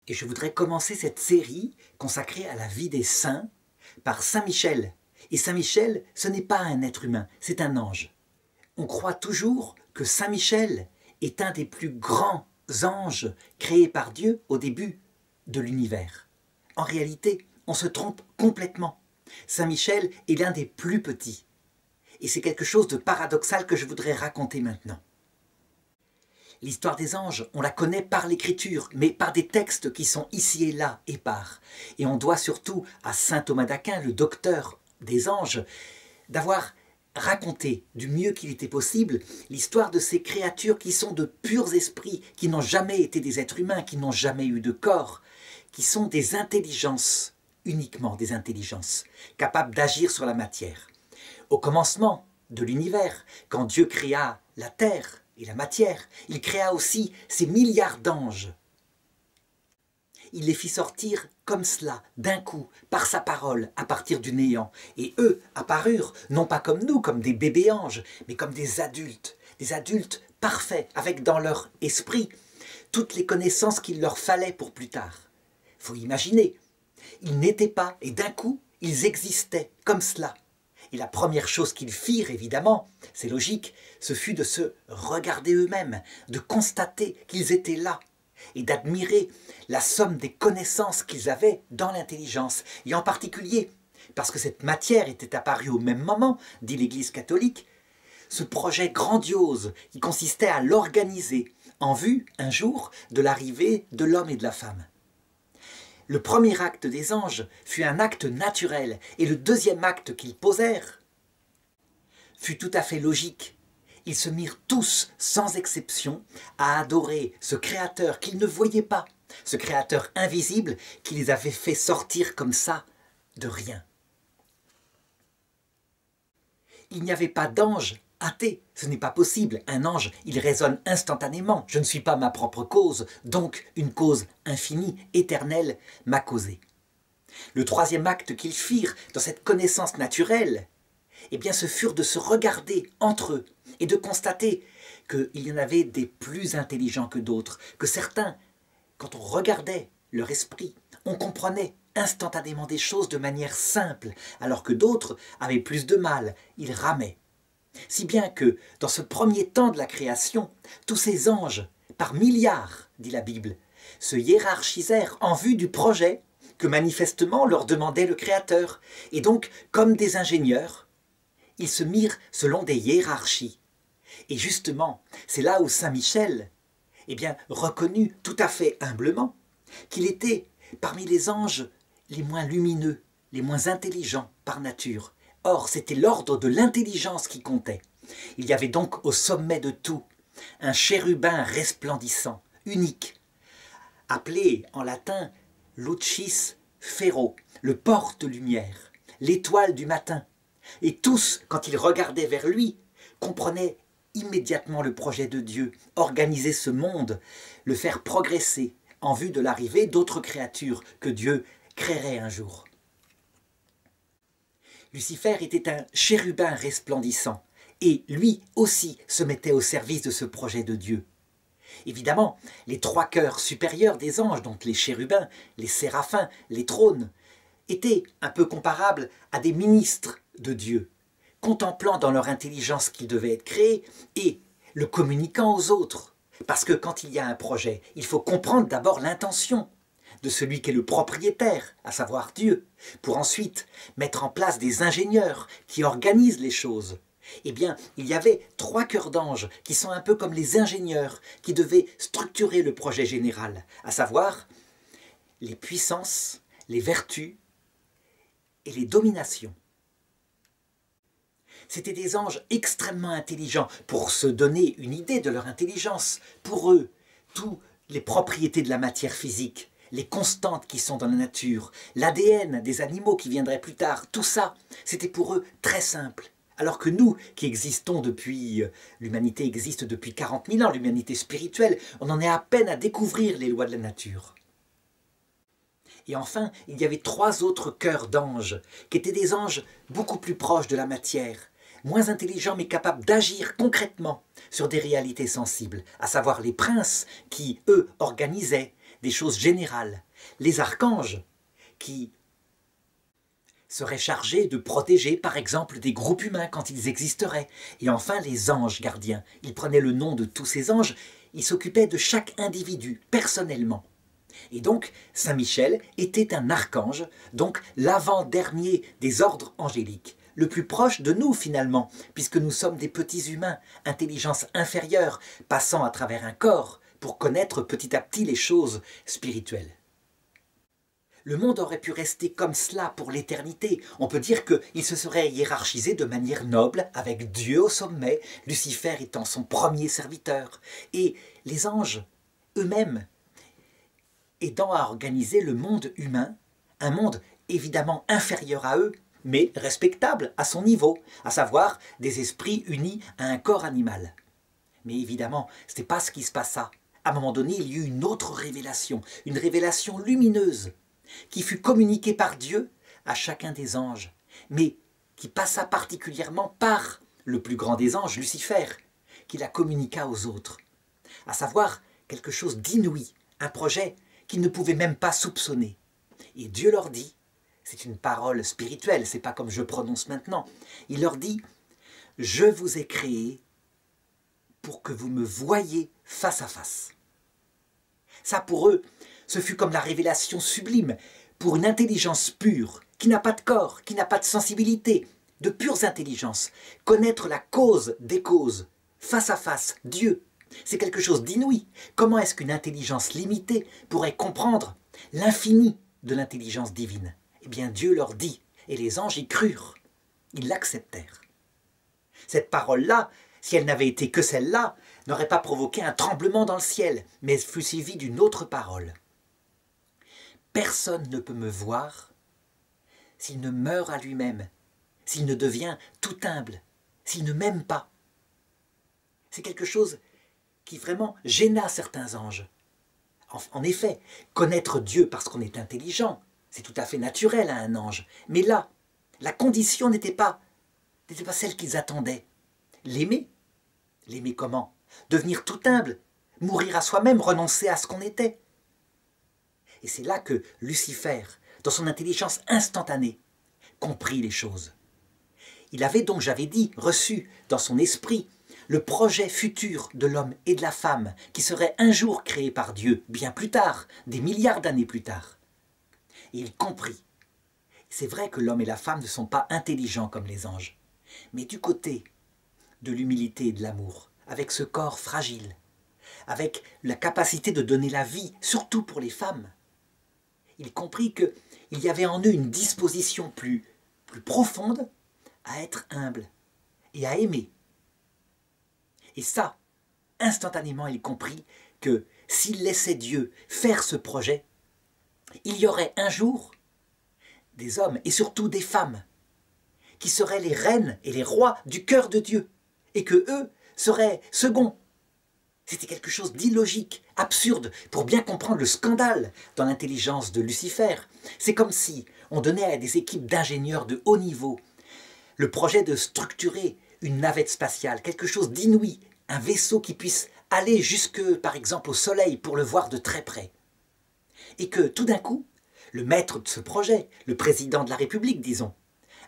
Et je voudrais commencer cette série consacrée à la vie des saints par Saint Michel. Et Saint Michel, ce n'est pas un être humain, c'est un ange. On croit toujours que Saint Michel est un des plus grands anges créés par Dieu au début de l'univers. En réalité, on se trompe complètement. Saint Michel est l'un des plus petits. Et c'est quelque chose de paradoxal que je voudrais raconter maintenant. L'histoire des anges, on la connaît par l'écriture, mais par des textes qui sont ici et là épars. Et on doit surtout à saint Thomas d'Aquin, le docteur des anges, d'avoir raconté du mieux qu'il était possible l'histoire de ces créatures qui sont de purs esprits, qui n'ont jamais été des êtres humains, qui n'ont jamais eu de corps, qui sont des intelligences, uniquement des intelligences, capables d'agir sur la matière. Au commencement de l'univers, quand Dieu créa la terre et la matière, il créa aussi ces milliards d'anges. Il les fit sortir comme cela, d'un coup, par sa parole, à partir du néant. Et eux apparurent, non pas comme nous, comme des bébés anges, mais comme des adultes parfaits, avec dans leur esprit toutes les connaissances qu'il leur fallait pour plus tard. Il faut imaginer, ils n'étaient pas, et d'un coup, ils existaient comme cela. Et la première chose qu'ils firent, évidemment, c'est logique, ce fut de se regarder eux-mêmes, de constater qu'ils étaient là, et d'admirer la somme des connaissances qu'ils avaient dans l'intelligence. Et en particulier, parce que cette matière était apparue au même moment, dit l'Église catholique, ce projet grandiose qui consistait à l'organiser en vue, un jour, de l'arrivée de l'homme et de la femme. Le premier acte des anges fut un acte naturel, et le deuxième acte qu'ils posèrent fut tout à fait logique. Ils se mirent tous, sans exception, à adorer ce Créateur qu'ils ne voyaient pas, ce Créateur invisible qui les avait fait sortir comme ça, de rien. Il n'y avait pas d'ange athée, ce n'est pas possible. Un ange, il raisonne instantanément. Je ne suis pas ma propre cause, donc une cause infinie, éternelle, m'a causé. Le troisième acte qu'ils firent dans cette connaissance naturelle, eh bien, ce furent de se regarder entre eux et de constater qu'il y en avait des plus intelligents que d'autres, que certains, quand on regardait leur esprit, on comprenait instantanément des choses de manière simple, alors que d'autres avaient plus de mal, ils ramaient. Si bien que, dans ce premier temps de la création, tous ces anges, par milliards, dit la Bible, se hiérarchisèrent en vue du projet que manifestement leur demandait le Créateur. Et donc, comme des ingénieurs, ils se mirent selon des hiérarchies. Et justement, c'est là où Saint Michel, reconnut tout à fait humblement qu'il était parmi les anges les moins lumineux, les moins intelligents par nature. Or, c'était l'ordre de l'intelligence qui comptait. Il y avait donc au sommet de tout un chérubin resplendissant, unique, appelé en latin lucis ferro, le porte-lumière, l'étoile du matin. Et tous, quand ils regardaient vers lui, comprenaient immédiatement le projet de Dieu, organiser ce monde, le faire progresser en vue de l'arrivée d'autres créatures que Dieu créerait un jour. Lucifer était un chérubin resplendissant, et lui aussi se mettait au service de ce projet de Dieu. Évidemment, les trois cœurs supérieurs des anges, donc les chérubins, les séraphins, les trônes, étaient un peu comparables à des ministres de Dieu, contemplant dans leur intelligence qu'il devait être créé et le communiquant aux autres. Parce que quand il y a un projet, il faut comprendre d'abord l'intention de celui qui est le propriétaire, à savoir Dieu, pour ensuite mettre en place des ingénieurs qui organisent les choses. Eh bien, il y avait trois cœurs d'anges qui sont un peu comme les ingénieurs qui devaient structurer le projet général, à savoir les puissances, les vertus et les dominations. C'étaient des anges extrêmement intelligents. Pour se donner une idée de leur intelligence, pour eux, toutes les propriétés de la matière physique, les constantes qui sont dans la nature, l'ADN des animaux qui viendraient plus tard, tout ça, c'était pour eux très simple. Alors que nous, qui existons depuis, l'humanité existe depuis 40 000 ans, l'humanité spirituelle, on en est à peine à découvrir les lois de la nature. Et enfin, il y avait trois autres cœurs d'anges, qui étaient des anges beaucoup plus proches de la matière, moins intelligents mais capables d'agir concrètement sur des réalités sensibles, à savoir les princes qui, eux, organisaient, des choses générales, les archanges qui seraient chargés de protéger par exemple des groupes humains quand ils existeraient, et enfin les anges gardiens. Ils prenaient le nom de tous ces anges, ils s'occupaient de chaque individu personnellement. Et donc Saint Michel était un archange, donc l'avant-dernier des ordres angéliques, le plus proche de nous finalement, puisque nous sommes des petits humains, intelligence inférieure, passant à travers un corps pour connaître petit à petit les choses spirituelles. Le monde aurait pu rester comme cela pour l'éternité. On peut dire qu'il se serait hiérarchisé de manière noble, avec Dieu au sommet, Lucifer étant son premier serviteur, et les anges eux-mêmes aidant à organiser le monde humain, un monde évidemment inférieur à eux, mais respectable à son niveau, à savoir des esprits unis à un corps animal. Mais évidemment, ce n'était pas ce qui se passa. À un moment donné, il y eut une autre révélation, une révélation lumineuse, qui fut communiquée par Dieu à chacun des anges, mais qui passa particulièrement par le plus grand des anges, Lucifer, qui la communiqua aux autres, à savoir quelque chose d'inouï, un projet qu'ils ne pouvaient même pas soupçonner. Et Dieu leur dit, c'est une parole spirituelle, c'est pas comme je prononce maintenant, il leur dit, je vous ai créé pour que vous me voyiez face à face. Ça pour eux, ce fut comme la révélation sublime pour une intelligence pure, qui n'a pas de corps, qui n'a pas de sensibilité, de pures intelligences. Connaître la cause des causes, face à face, Dieu, c'est quelque chose d'inouï. Comment est-ce qu'une intelligence limitée pourrait comprendre l'infini de l'intelligence divine? Eh bien Dieu leur dit, et les anges y crurent, ils l'acceptèrent. Cette parole-là, si elle n'avait été que celle-là, n'aurait pas provoqué un tremblement dans le ciel, mais elle fut suivie d'une autre parole. Personne ne peut me voir s'il ne meurt à lui-même, s'il ne devient tout humble, s'il ne m'aime pas. C'est quelque chose qui vraiment gêna certains anges. En effet, connaître Dieu parce qu'on est intelligent, c'est tout à fait naturel à un ange. Mais là, la condition n'était pas celle qu'ils attendaient. L'aimer. L'aimer comment? Devenir tout humble, mourir à soi-même, renoncer à ce qu'on était. Et c'est là que Lucifer, dans son intelligence instantanée, comprit les choses. Il avait donc, j'avais dit, reçu dans son esprit le projet futur de l'homme et de la femme qui serait un jour créé par Dieu, bien plus tard, des milliards d'années plus tard. Et il comprit. C'est vrai que l'homme et la femme ne sont pas intelligents comme les anges, mais du côté de l'humilité et de l'amour, avec ce corps fragile, avec la capacité de donner la vie, surtout pour les femmes, il comprit qu'il y avait en eux une disposition plus profonde à être humble et à aimer. Et ça, instantanément, il comprit que s'il laissait Dieu faire ce projet, il y aurait un jour des hommes et surtout des femmes qui seraient les reines et les rois du cœur de Dieu et que eux seraient seconds. C'était quelque chose d'illogique, absurde, pour bien comprendre le scandale dans l'intelligence de Lucifer. C'est comme si on donnait à des équipes d'ingénieurs de haut niveau le projet de structurer une navette spatiale, quelque chose d'inouï, un vaisseau qui puisse aller jusque, par exemple, au Soleil pour le voir de très près. Et que tout d'un coup, le maître de ce projet, le président de la République, disons,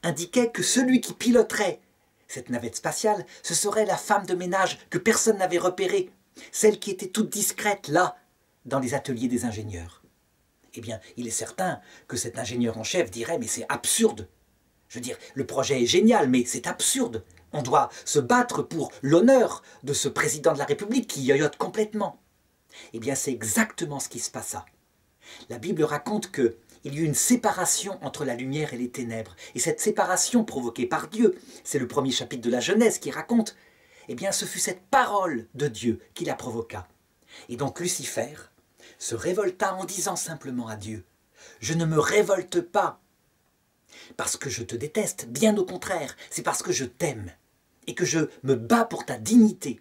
indiquait que celui qui piloterait cette navette spatiale, ce serait la femme de ménage que personne n'avait repérée, celle qui était toute discrète là, dans les ateliers des ingénieurs. Eh bien, il est certain que cet ingénieur en chef dirait « mais c'est absurde ». Je veux dire, le projet est génial, mais c'est absurde. On doit se battre pour l'honneur de ce président de la République qui yoyote complètement. Eh bien, c'est exactement ce qui se passa. La Bible raconte qu'il y eut une séparation entre la lumière et les ténèbres. Et cette séparation provoquée par Dieu, c'est le premier chapitre de la Genèse qui raconte, eh bien, ce fut cette parole de Dieu qui la provoqua. Et donc Lucifer se révolta en disant simplement à Dieu, « Je ne me révolte pas parce que je te déteste, bien au contraire, c'est parce que je t'aime et que je me bats pour ta dignité.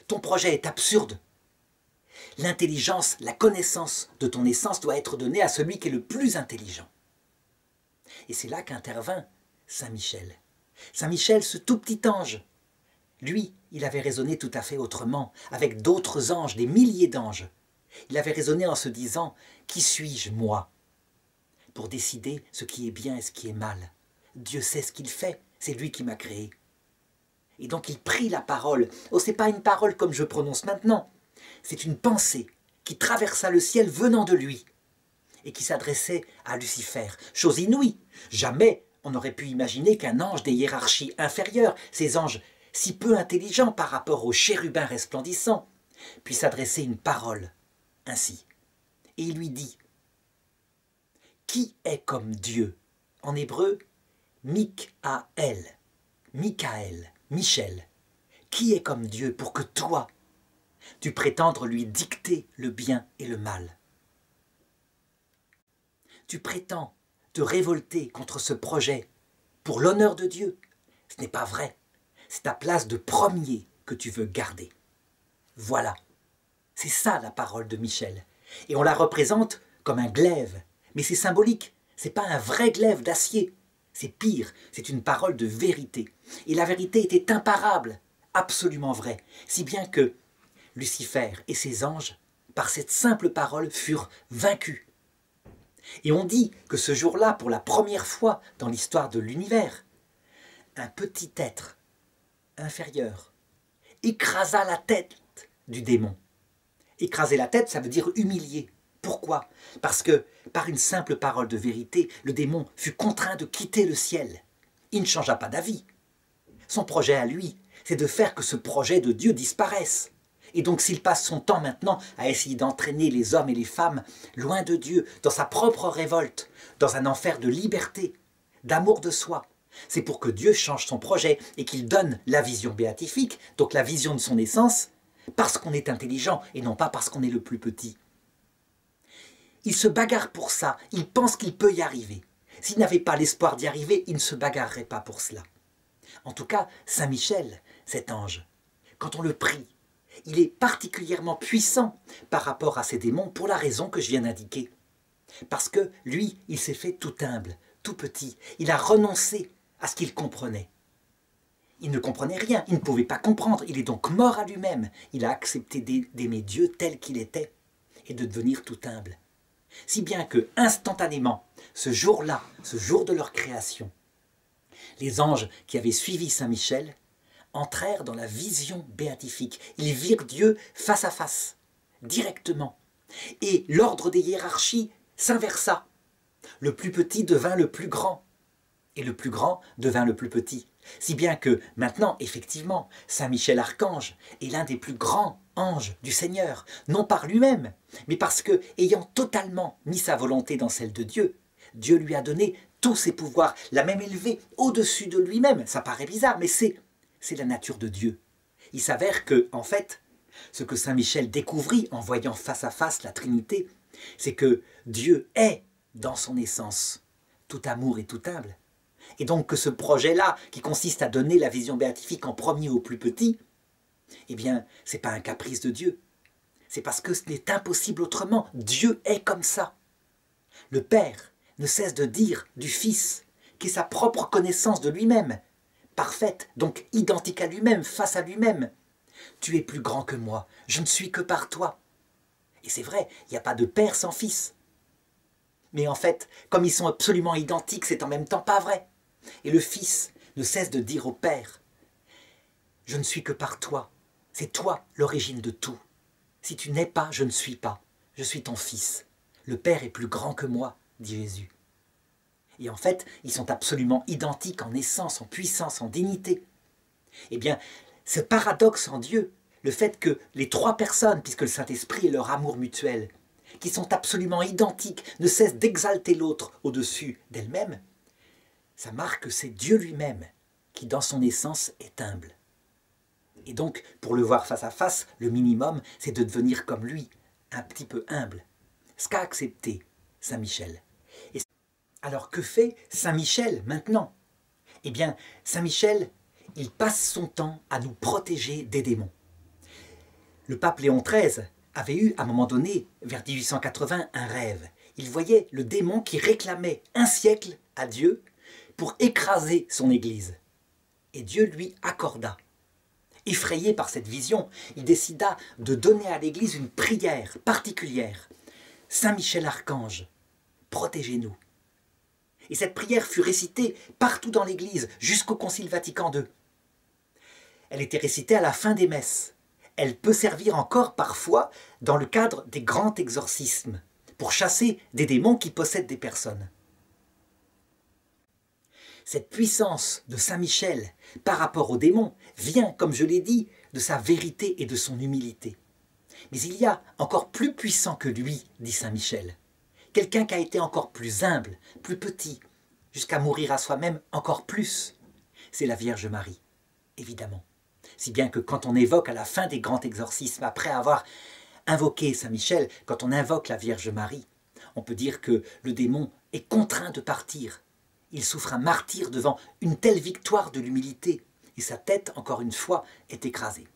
Ton projet est absurde. L'intelligence, la connaissance de ton essence doit être donnée à celui qui est le plus intelligent. » Et c'est là qu'intervint Saint Michel. Saint Michel, ce tout petit ange, lui, il avait raisonné tout à fait autrement, avec d'autres anges, des milliers d'anges. Il avait raisonné en se disant « Qui suis-je, moi ?» pour décider ce qui est bien et ce qui est mal. Dieu sait ce qu'il fait, c'est lui qui m'a créé. Et donc il prit la parole. Oh, ce n'est pas une parole comme je prononce maintenant. C'est une pensée qui traversa le ciel venant de lui et qui s'adressait à Lucifer. Chose inouïe. Jamais on n'aurait pu imaginer qu'un ange des hiérarchies inférieures, ces anges si peu intelligents par rapport aux chérubins resplendissants, puisse adresser une parole ainsi. Et il lui dit « Qui est comme Dieu ?» En hébreu, Mikaël, Michael, Michel. Qui est comme Dieu pour que toi, tu prétendes lui dicter le bien et le mal? Tu prétends te révolter contre ce projet pour l'honneur de Dieu. Ce n'est pas vrai. C'est ta place de premier que tu veux garder. Voilà. C'est ça la parole de Michel. Et on la représente comme un glaive. Mais c'est symbolique. Ce n'est pas un vrai glaive d'acier. C'est pire. C'est une parole de vérité. Et la vérité était imparable. Absolument vraie. Si bien que Lucifer et ses anges, par cette simple parole, furent vaincus. Et on dit que ce jour-là, pour la première fois dans l'histoire de l'univers, un petit être inférieur écrasa la tête du démon. Écraser la tête, ça veut dire humilier. Pourquoi? Parce que, par une simple parole de vérité, le démon fut contraint de quitter le ciel. Il ne changea pas d'avis. Son projet à lui, c'est de faire que ce projet de Dieu disparaisse. Et donc s'il passe son temps maintenant à essayer d'entraîner les hommes et les femmes loin de Dieu, dans sa propre révolte, dans un enfer de liberté, d'amour de soi, c'est pour que Dieu change son projet et qu'il donne la vision béatifique, donc la vision de son essence, parce qu'on est intelligent et non pas parce qu'on est le plus petit. Il se bagarre pour ça, il pense qu'il peut y arriver. S'il n'avait pas l'espoir d'y arriver, il ne se bagarrerait pas pour cela. En tout cas, Saint Michel, cet ange, quand on le prie, il est particulièrement puissant par rapport à ces démons pour la raison que je viens d'indiquer. Parce que lui, il s'est fait tout humble, tout petit. Il a renoncé à ce qu'il comprenait. Il ne comprenait rien, il ne pouvait pas comprendre. Il est donc mort à lui-même. Il a accepté d'aimer Dieu tel qu'il était et de devenir tout humble. Si bien que, instantanément, ce jour-là, ce jour de leur création, les anges qui avaient suivi Saint Michel entrèrent dans la vision béatifique. Ils virent Dieu face à face, directement. Et l'ordre des hiérarchies s'inversa. Le plus petit devint le plus grand, et le plus grand devint le plus petit. Si bien que maintenant, effectivement, Saint Michel Archange est l'un des plus grands anges du Seigneur, non par lui-même, mais parce que, ayant totalement mis sa volonté dans celle de Dieu, Dieu lui a donné tous ses pouvoirs, l'a même élevé au-dessus de lui-même. Ça paraît bizarre, mais c'est la nature de Dieu. Il s'avère que, en fait, ce que Saint Michel découvrit en voyant face à face la Trinité, c'est que Dieu est, dans son essence, tout amour et tout humble. Et donc que ce projet-là, qui consiste à donner la vision béatifique en premier au plus petit, eh bien, ce n'est pas un caprice de Dieu. C'est parce que ce n'est impossible autrement. Dieu est comme ça. Le Père ne cesse de dire du Fils, qui est sa propre connaissance de lui-même, parfaite, donc identique à lui-même, face à lui-même. Tu es plus grand que moi, je ne suis que par toi. Et c'est vrai, il n'y a pas de père sans fils. Mais en fait, comme ils sont absolument identiques, c'est en même temps pas vrai. Et le Fils ne cesse de dire au Père, « Je ne suis que par toi, c'est toi l'origine de tout. Si tu n'es pas, je ne suis pas, je suis ton Fils. Le Père est plus grand que moi, dit Jésus. » Et en fait, ils sont absolument identiques en essence, en puissance, en dignité. Eh bien, ce paradoxe en Dieu, le fait que les trois personnes, puisque le Saint-Esprit est leur amour mutuel, qui sont absolument identiques, ne cessent d'exalter l'autre au-dessus d'elle-même, ça marque que c'est Dieu lui-même qui, dans son essence, est humble. Et donc, pour le voir face à face, le minimum, c'est de devenir comme lui, un petit peu humble. Ce qu'a accepté Saint Michel. Et alors, que fait Saint Michel maintenant? Eh bien, Saint Michel, il passe son temps à nous protéger des démons. Le pape Léon XIII avait eu, à un moment donné, vers 1880, un rêve. Il voyait le démon qui réclamait un siècle à Dieu pour écraser son Église. Et Dieu lui accorda. Effrayé par cette vision, il décida de donner à l'Église une prière particulière. Saint Michel Archange, protégez-nous. Et cette prière fut récitée partout dans l'Église jusqu'au Concile Vatican II. Elle était récitée à la fin des messes. Elle peut servir encore parfois dans le cadre des grands exorcismes, pour chasser des démons qui possèdent des personnes. Cette puissance de Saint Michel par rapport aux démons vient, comme je l'ai dit, de sa vérité et de son humilité. Mais il y a encore plus puissant que lui, dit Saint Michel. Quelqu'un qui a été encore plus humble, plus petit, jusqu'à mourir à soi-même encore plus. C'est la Vierge Marie, évidemment. Si bien que quand on évoque à la fin des grands exorcismes, après avoir invoqué Saint Michel, quand on invoque la Vierge Marie, on peut dire que le démon est contraint de partir. Il souffre un martyre devant une telle victoire de l'humilité, et sa tête, encore une fois, est écrasée.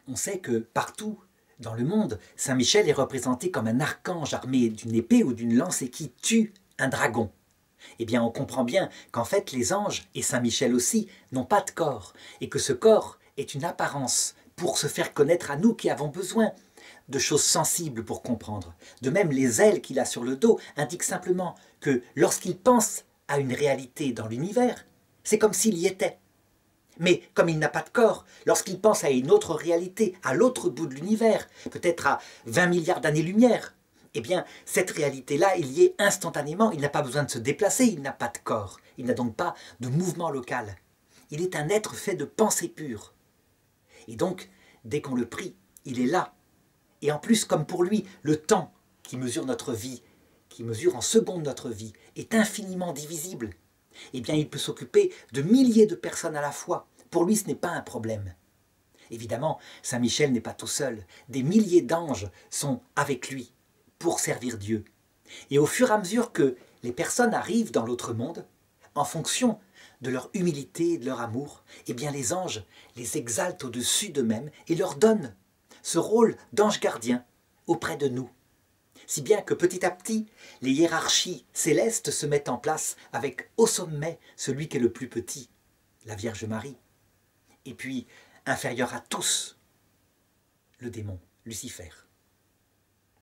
On sait que partout dans le monde, Saint Michel est représenté comme un archange armé d'une épée ou d'une lance et qui tue un dragon. Eh bien, on comprend bien qu'en fait, les anges, et Saint Michel aussi, n'ont pas de corps, et que ce corps est une apparence pour se faire connaître à nous qui avons besoin de choses sensibles pour comprendre. De même, les ailes qu'il a sur le dos indiquent simplement que lorsqu'il pense à une réalité dans l'univers, c'est comme s'il y était. Mais comme il n'a pas de corps, lorsqu'il pense à une autre réalité, à l'autre bout de l'univers, peut-être à 20 milliards d'années-lumière, eh bien, cette réalité-là, il y est instantanément, il n'a pas besoin de se déplacer, il n'a pas de corps, il n'a donc pas de mouvement local. Il est un être fait de pensée pure. Et donc, dès qu'on le prie, il est là. Et en plus, comme pour lui, le temps qui mesure notre vie, qui mesure en secondes notre vie, est infiniment divisible. Eh bien, il peut s'occuper de milliers de personnes à la fois. Pour lui, ce n'est pas un problème. Évidemment, Saint Michel n'est pas tout seul. Des milliers d'anges sont avec lui pour servir Dieu. Et au fur et à mesure que les personnes arrivent dans l'autre monde, en fonction de leur humilité, de leur amour, eh bien les anges les exaltent au-dessus d'eux-mêmes et leur donnent ce rôle d'ange gardien auprès de nous. Si bien que petit à petit, les hiérarchies célestes se mettent en place avec au sommet celui qui est le plus petit, la Vierge Marie. Et puis, inférieur à tous, le démon, Lucifer.